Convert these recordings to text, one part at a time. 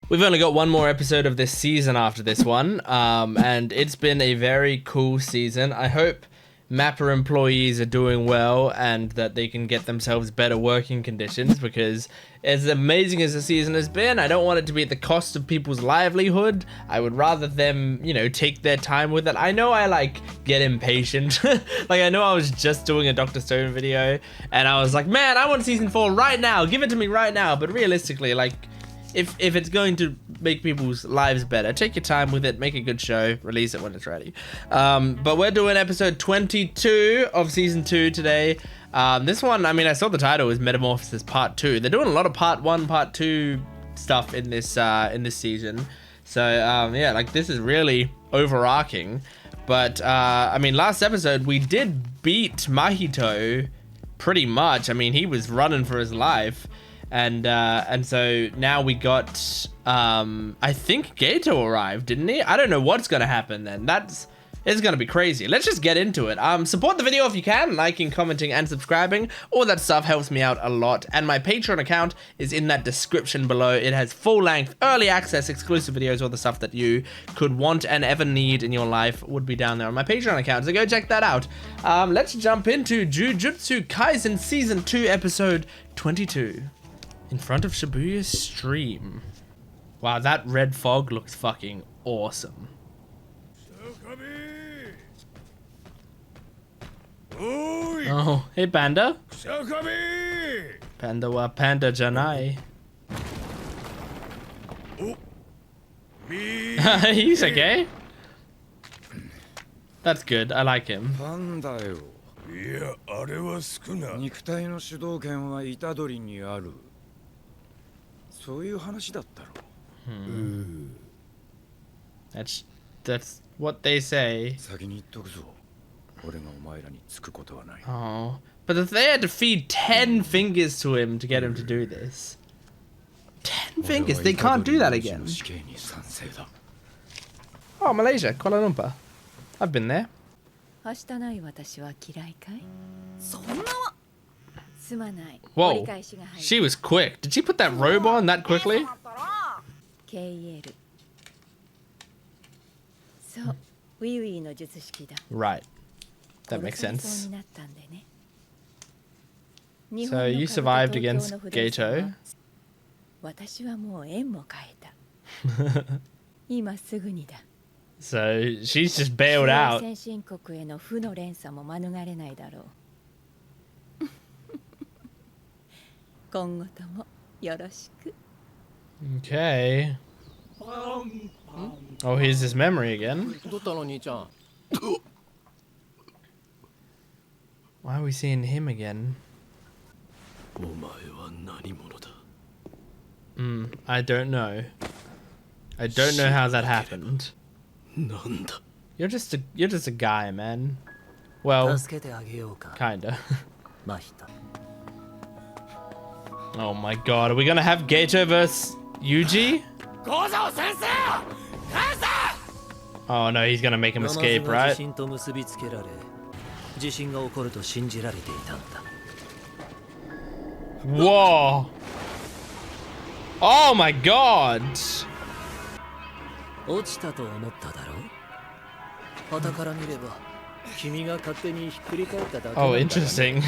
We've only got one more episode of this season after this one, and it's been a very cool season. I hope MAPPA employees are doing well and that they can get themselves better working conditions, because as amazing as the season has been, I don't want it to be at the cost of people's livelihood. I would rather them, you know, take their time with it. I know I like get impatient. Like, I know I was just doing a Dr. Stone video and I was like, man, I want season 4 right now. Give it to me right now. But realistically, like, if it's going to make people's lives better, take your time with it, make a good show, release it when it's ready. But we're doing episode 22 of season 2 today. This one, I mean, I saw the title was Metamorphosis Part 2. They're doing a lot of Part 1, Part 2 stuff in this season. So yeah, like, this is really overarching. But I mean, last episode we did beat Mahito pretty much. I mean, he was running for his life. And so now we got, I think Geto arrived, didn't he? I don't know what's gonna happen then. It's gonna be crazy. Let's just get into it. Support the video if you can, liking, commenting, and subscribing. All that stuff helps me out a lot. And my Patreon account is in that description below. It has full-length, early access, exclusive videos, all the stuff that you could want and ever need in your life would be down there on my Patreon account. So go check that out. Let's jump into Jujutsu Kaisen Season 2, Episode 22. In front of Shibuya's stream. Wow, that red fog looks fucking awesome. Oh, hey Panda. Panda wa Panda janai. He's okay. That's good, I like him. That's what they say. Oh, but if they had to feed 10 fingers to him to get him to do this. 10 fingers, they can't do that again. Oh, Malaysia, Kuala Lumpur. I've been there. Whoa, she was quick. Did she put that robe on that quickly? Right. That makes sense. So you survived against Geto. So she's just bailed out. Okay. Oh, here's his memory again. Why are we seeing him again? I don't know. I don't know how that happened. You're just a guy, man. Well, kinda. Oh my god, are we gonna have Geto vs Yuji? Oh no, he's gonna make him escape, right? Whoa! Oh my god! Oh, interesting.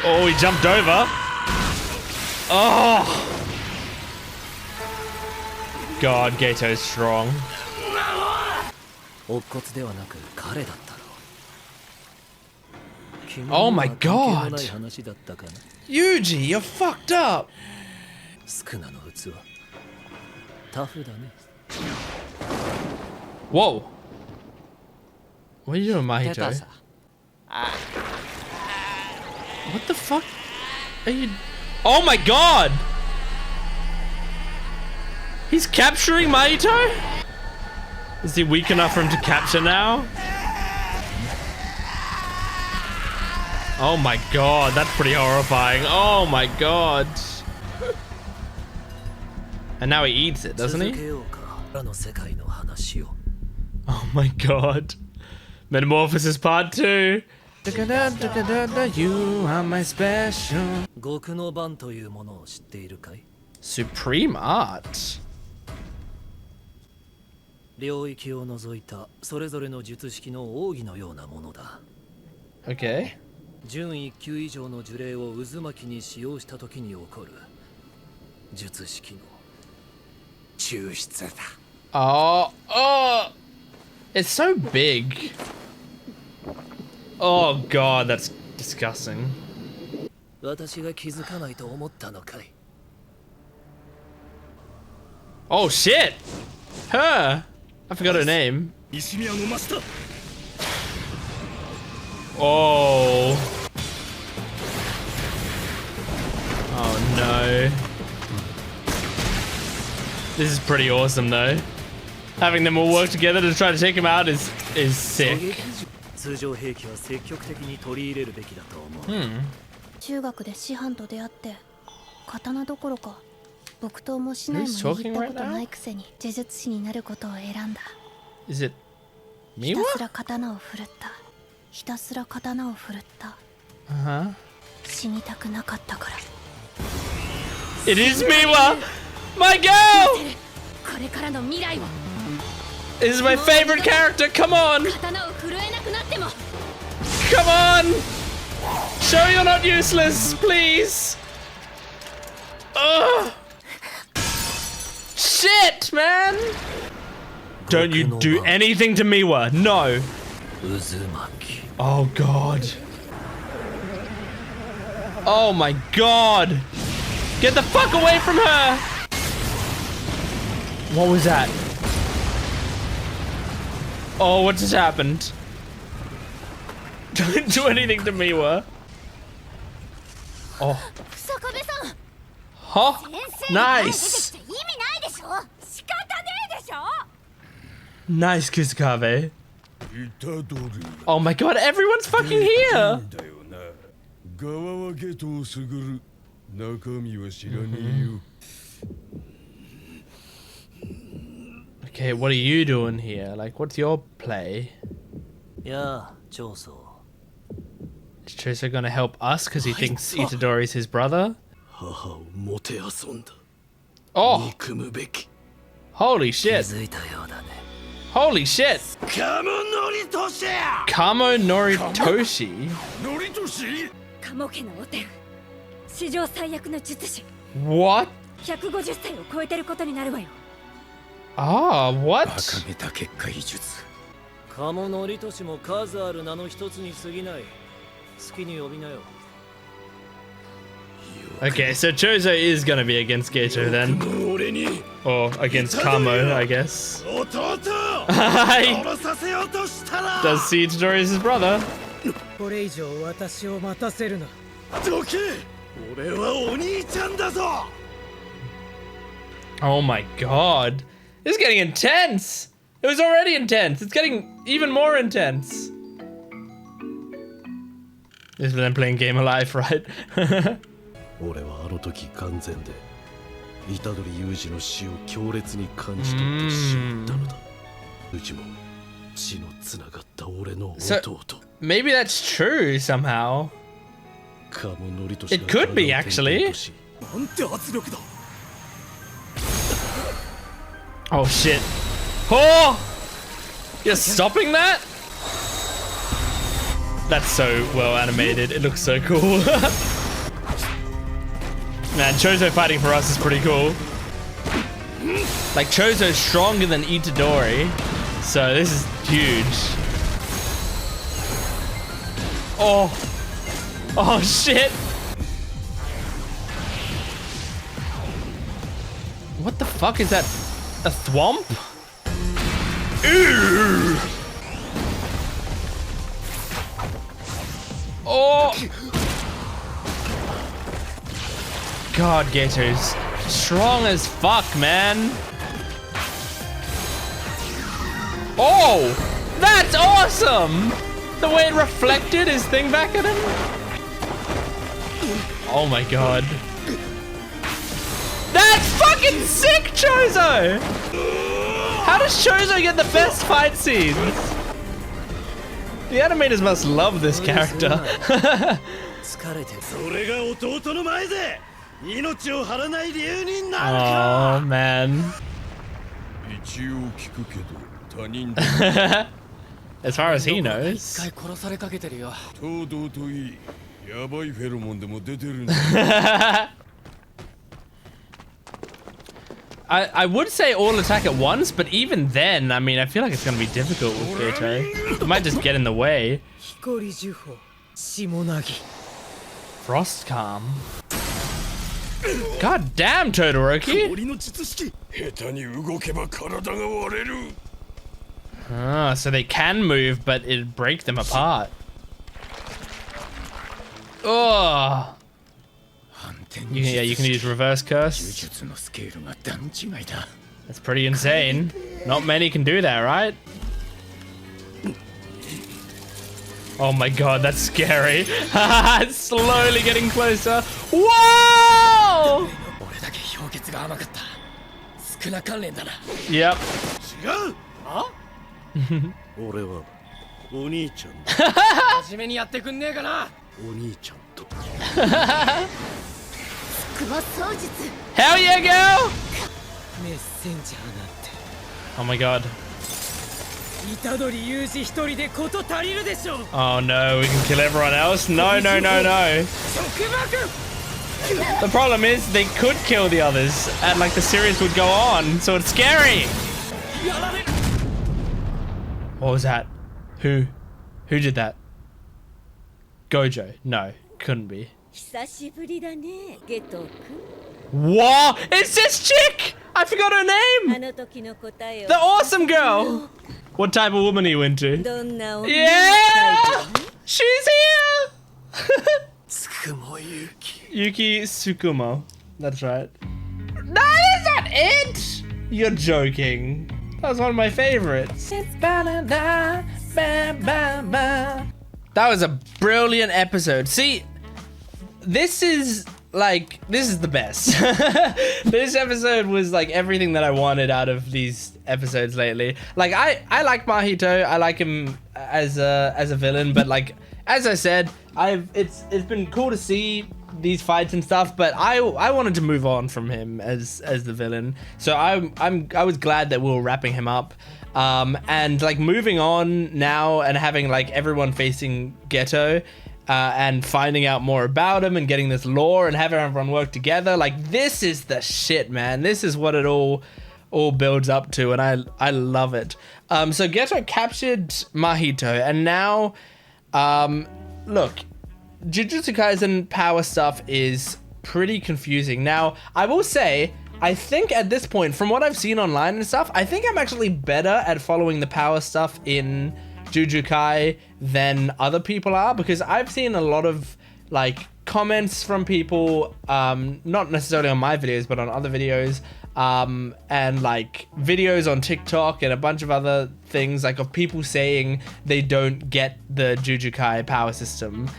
Oh, he jumped over. Oh! God, Geto's strong. Oh my god! Yuji, you're fucked up! Whoa! What are you doing, Mahito? What the fuck are you... Oh my god! He's capturing Mahito? Is he weak enough for him to capture now? Oh my god, that's pretty horrifying. Oh my god. And now he eats it, doesn't he? Oh my god. Metamorphosis Part 2. You are my special. 極の番というものを知っているかい? Supreme art. 領域を除いたそれぞれの術式の奥義のようなものだ。 Okay. 準1級以上の呪霊を渦巻きに使用した時に起こる術式の抽出だ。 Oh, it's so big. Oh god, that's disgusting. 私が気づかないと思ったのかい? Oh shit! Her! I forgot her name. Oh. Oh no. This is pretty awesome though. Having them all work together to try to take him out is sick. 通常兵器は積極的に取り入れるべきだと思う。中学で師範と出会って刀どころか木刀も竹刀も握ったことないくせに呪術師になることを選んだ。 Is it ひ Miwa? たすら刀を振るった。ひたすら刀を振るった。 Uh-huh. 死にたくなかったから。 It is Miwa! My girl! これからの未来を。 This is my favorite character, come on! 刀を振るえなくなっても。 Come on! Show you're not useless, please! Ugh. Shit, man! Don't you do anything to Miwa, no! Oh god. Oh my god! Get the fuck away from her! What was that? Oh, what just happened? Don't do anything to Miwa. Oh. Huh? Nice! Nice, Kusukave. Oh my god, everyone's fucking here! Okay, what are you doing here? Like, what's your play? Yeah, Choso. Is Choso gonna help us because he thinks Itadori's his brother? Oh! Holy shit! Holy shit! Kamo Noritoshi? What? Ah, what? カモノリトシも数ある名の一つに過ぎない。好きに呼びなよ。 Okay, so Choso is gonna be against Geto then. Or against Kamo, I guess. Does see Itadori as his brother. Oh my god. This is getting intense! It was already intense. It's getting even more intense. This is them playing Game of Life, right? 俺はあの時完全で虎杖裕二の死を強烈に感じ取ってしまったのだ。うちも血のつながった俺の弟。Maybe that's true somehow. It could be actually. Oh shit. Oh! You're stopping that? That's so well animated. It looks so cool. Man, Choso fighting for us is pretty cool. Like, Choso's stronger than Itadori, so this is huge. Oh. Oh shit. What the fuck is that? A thwomp? Ew. Oh! God, Geto's strong as fuck, man. Oh! That's awesome! The way it reflected his thing back at him. Oh my god. That's fucking sick, Choso! How does Choso get the best fight scenes? The animators must love this character. 疲れてる。それが弟の前で命を張らない理由になるか。 Oh man. 一応聞くけど他人だ。 As far as he 一 knows. 回殺されかけてるよ。東堂といい、やばいフェロモンでも出てるんだ。 I would say all attack at once, but even then, I mean, I feel like it's going to be difficult with Geto. It might just get in the way. 光呪法、下なぎ。 Frost Calm. God damn, Todoroki! 氷の術式、下手に動けば体が割れる。 Ah, so they can move, but it'd break them apart. Oh! You can use reverse curse. 術のスケールが段違いだ。 That's pretty insane. Not many can do that, right? Oh my god, that's scary. It's slowly getting closer. Whoa! 俺だけ氷結が甘かった。少な関連だな。 Yep. 違う。あ？俺はお兄ちゃんだ。真面目にやってくんねえかな。お兄ちゃんと。 Hell yeah, girl! メッセンジャーなんて。 Oh my god. 虎杖裕二一人でこと足りるでしょう。 Oh no, we can kill everyone else? No, no, no, no. 束縛。 The problem is they could kill the others and like the series would go on, so it's scary. やられる。 What was that? Who did that? Gojo? No, couldn't be. 久しぶりだね、ゲト What? It's this chick! I forgot her 君。あ name! の時の答えを The awesome girl! What type of woman are you into? どんな女 Yeah! She's here! つくもゆき。 Yuki Tsukumo. That's right. No, is that it? You're joking. That was one of my favorites. That was a brilliant episode. See, this is the best. This episode was like everything that I wanted out of these episodes lately. Like I like Mahito. I like him as a villain, but like as I said, it's been cool to see these fights and stuff, but I wanted to move on from him as the villain. So I was glad that we were wrapping him up. And like moving on now and having like everyone facing Geto and finding out more about him and getting this lore and having everyone work together, like this is the shit, man. This is what it all builds up to, and I love it. So Geto captured Mahito, and now look, Jujutsu Kaisen power stuff is pretty confusing. Now, I will say, I think at this point, from what I've seen online and stuff, I think I'm actually better at following the power stuff in Jujutsu Kai than other people are, because I've seen a lot of like comments from people, not necessarily on my videos, but on other videos, and like videos on TikTok and a bunch of other things, like of people saying they don't get the Jujutsu Kai power system.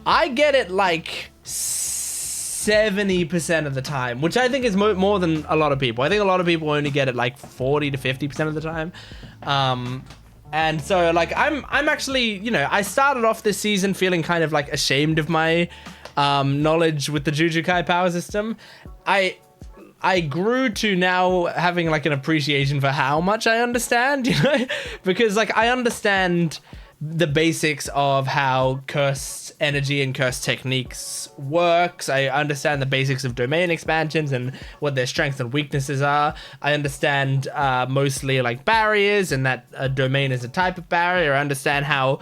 I get it like 70% of the time, which I think is more than a lot of people. I think a lot of people only get it like 40 to 50% of the time. And so like I'm actually, you know, I started off this season feeling kind of like ashamed of my knowledge with the Jujutsu Kai power system. I grew to now having like an appreciation for how much I understand, you know, because like I understand the basics of how cursed energy and cursed techniques works. I understand the basics of domain expansions and what their strengths and weaknesses are. I understand mostly like barriers and that a domain is a type of barrier. I understand how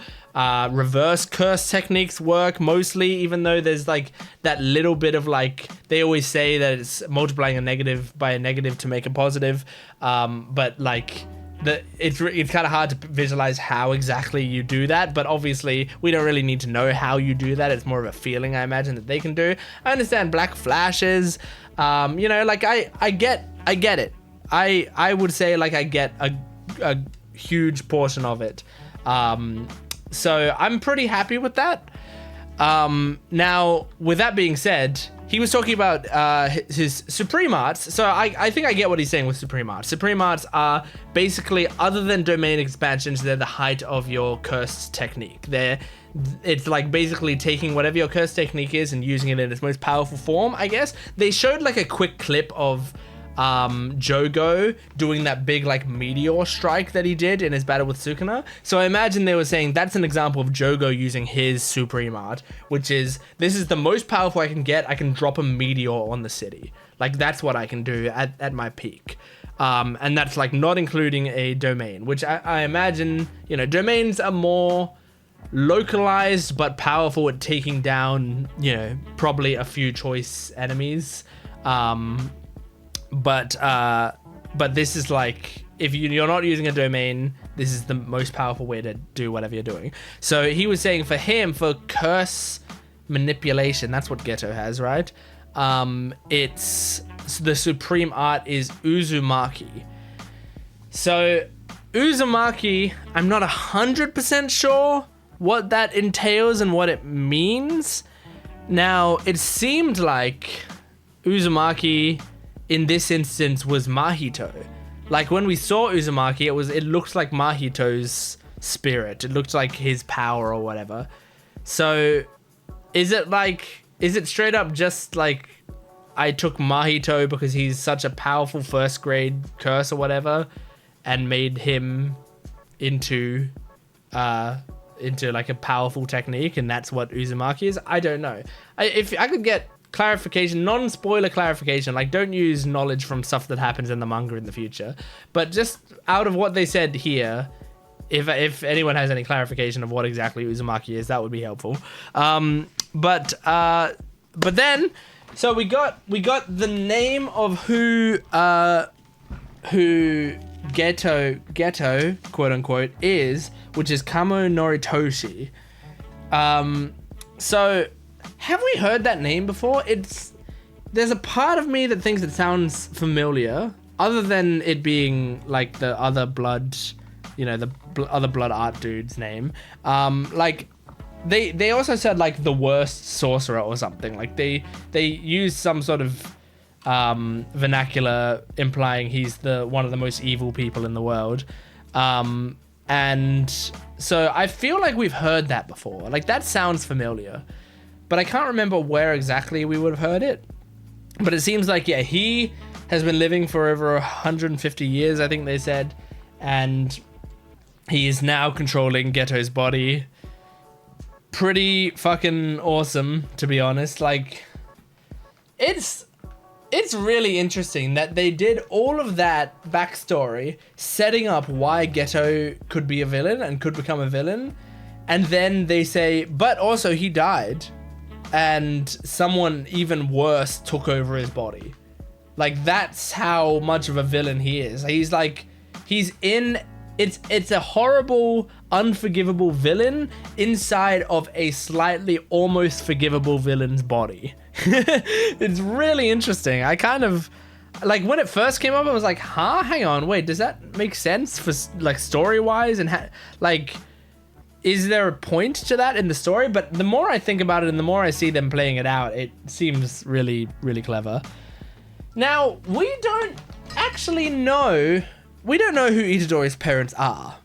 reverse curse techniques work mostly, even though there's like that little bit of like, they always say that it's multiplying a negative by a negative to make a positive, but like it's kind of hard to visualize how exactly you do that, but obviously we don't really need to know how you do that. It's more of a feeling, I imagine, that they can do. I understand black flashes, you know, like I get it. I would say like I get a huge portion of it. So I'm pretty happy with that. Now, with that being said, he was talking about his Supreme Arts. So I think I get what he's saying with Supreme Arts. Supreme Arts are basically, other than domain expansions, they're the height of your cursed technique. It's like basically taking whatever your cursed technique is and using it in its most powerful form, I guess. They showed like a quick clip of Jogo doing that big like meteor strike that he did in his battle with Sukuna. So I imagine they were saying that's an example of Jogo using his Supreme Art, which is, this is the most powerful I can get. I can drop a meteor on the city. Like, that's what I can do at my peak. And that's like not including a domain, which I imagine, you know, domains are more localized but powerful at taking down, you know, probably a few choice enemies. But this is like, if you're not using a domain, this is the most powerful way to do whatever you're doing. So he was saying for him, for curse manipulation, that's what Geto has, right? It's the supreme art is Uzumaki. So Uzumaki, I'm not 100% sure what that entails and what it means. Now, it seemed like Uzumaki in this instance was Mahito. Like, when we saw Uzumaki, it looked like Mahito's spirit. It looked like his power or whatever. So is it straight up just like, I took Mahito because he's such a powerful first grade curse or whatever and made him into like a powerful technique, and that's what Uzumaki is? I don't know. If I could get clarification, non-spoiler clarification, like, don't use knowledge from stuff that happens in the manga in the future, but just out of what they said here, if anyone has any clarification of what exactly Uzumaki is, that would be helpful. But then, so we got the name of who Geto quote unquote is, which is Kamo Noritoshi. So have we heard that name before? There's a part of me that thinks it sounds familiar, other than it being like the other blood, you know, the other blood art dude's name. Like they also said like the worst sorcerer or something. Like they used some sort of vernacular implying he's one of the most evil people in the world. And so I feel like we've heard that before. Like, that sounds familiar, but I can't remember where exactly we would have heard it. But it seems like, yeah, he has been living for over 150 years, I think they said, and he is now controlling Geto's body. Pretty fucking awesome, to be honest. Like, it's really interesting that they did all of that backstory, setting up why Geto could be a villain and could become a villain, and then they say, but also he died, and someone even worse took over his body. Like, that's how much of a villain he is. He's like, it's a horrible, unforgivable villain inside of a slightly almost forgivable villain's body. It's really interesting. I kind of, like, when it first came up, I was like, huh? Hang on, wait, does that make sense for, like, story-wise? And, like, is there a point to that in the story? But the more I think about it and the more I see them playing it out, it seems really, really clever. Now, we don't know who Itadori's parents are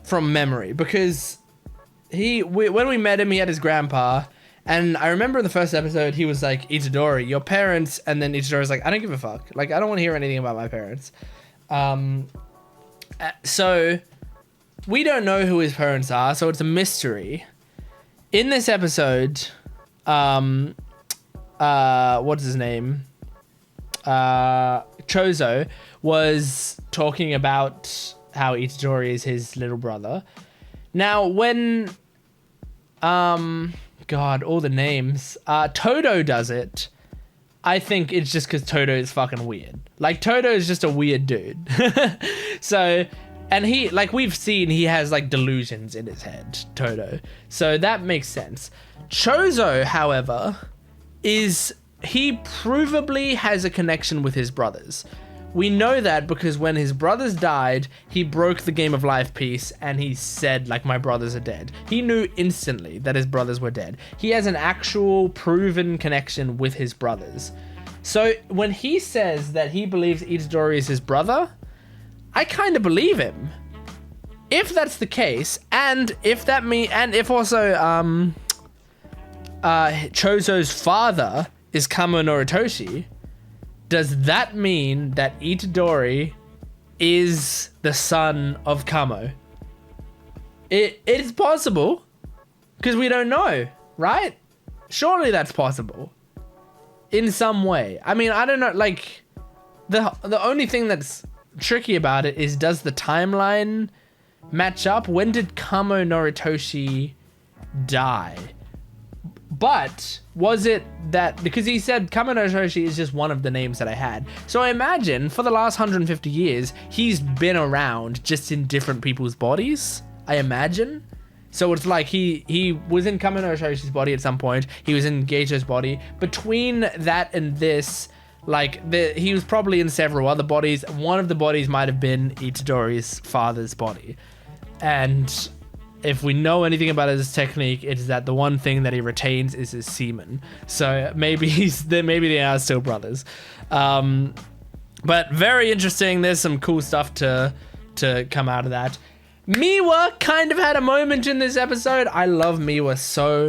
from memory, because when we met him, he had his grandpa, and I remember in the first episode, he was like, Itadori, your parents, and then Itadori's like, I don't give a fuck. Like, I don't want to hear anything about my parents. So we don't know who his parents are, so it's a mystery. In this episode, what's his name? Choso was talking about how Itadori is his little brother. Now, when God, all the names. Todo does it. I think it's just because Todo is fucking weird. Like, Todo is just a weird dude. So, and he, like, we've seen he has, like, delusions in his head, Todo. So that makes sense. Choso, however, he provably has a connection with his brothers. We know that because when his brothers died, he broke the game of life piece and he said, like, my brothers are dead. He knew instantly that his brothers were dead. He has an actual proven connection with his brothers. So when he says that he believes Itadori is his brother, I kind of believe him. If that's the case, and if also Choso's father is Kamo Noritoshi, does that mean that Itadori is the son of Kamo? It is possible, because we don't know, right? Surely that's possible in some way. I mean, I don't know, like, the only thing that's tricky about it is, does the timeline match up? When did Kamo Noritoshi die? But was it that, because he said Kamo Noritoshi is just one of the names that I had. So I imagine for the last 150 years, he's been around just in different people's bodies, I imagine. So it's like he was in Kamo Noritoshi's body at some point. He was in Geto's body. Between that and this, like, he was probably in several other bodies. One of the bodies might have been Itadori's father's body. And if we know anything about his technique, it's that the one thing that he retains is his semen. So maybe they are still brothers. But very interesting. There's some cool stuff to come out of that. Miwa kind of had a moment in this episode. I love Miwa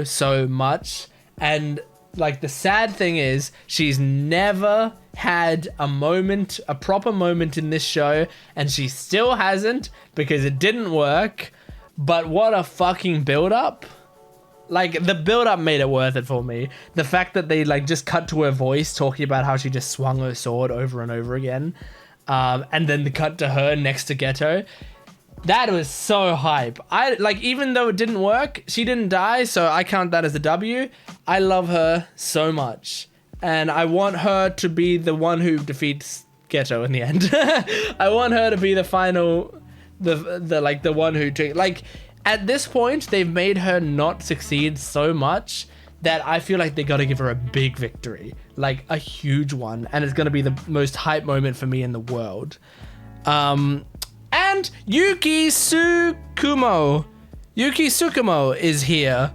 so much. And like, the sad thing is, she's never had a proper moment in this show, and she still hasn't, because it didn't work. But what a fucking build-up. Like, the build-up made it worth it for me. The fact that they, like, just cut to her voice talking about how she just swung her sword over and over again. And then the cut to her next to Geto. That was so hype. Even though it didn't work, she didn't die, so I count that as a W. I love her so much. And I want her to be the one who defeats Geto in the end. I want her to be the final... the one who took, like, at this point they've made her not succeed so much that I feel like they got to give her a big victory, like a huge one, and it's going to be the most hype moment for me in the world. And Yuki Tsukumo is here,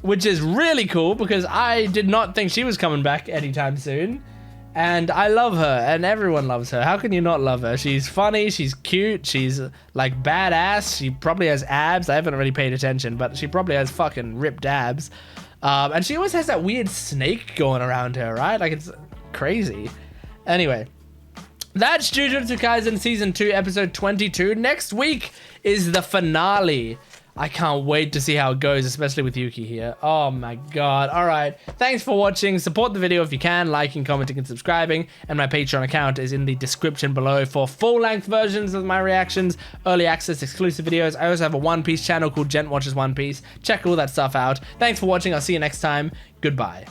which is really cool because I did not think she was coming back anytime soon. And I love her, and everyone loves her. How can you not love her? She's funny, she's cute, she's like badass. She probably has abs. I haven't really paid attention, but she probably has fucking ripped abs. And she always has that weird snake going around her, right? Like, it's crazy. Anyway, that's Jujutsu Kaisen Season 2, Episode 22. Next week is the finale. I can't wait to see how it goes, especially with Yuki here. Oh my god. All right. Thanks for watching. Support the video if you can, liking, commenting, and subscribing. And my Patreon account is in the description below for full-length versions of my reactions, early access, exclusive videos. I also have a One Piece channel called Gent Watches One Piece. Check all that stuff out. Thanks for watching. I'll see you next time. Goodbye.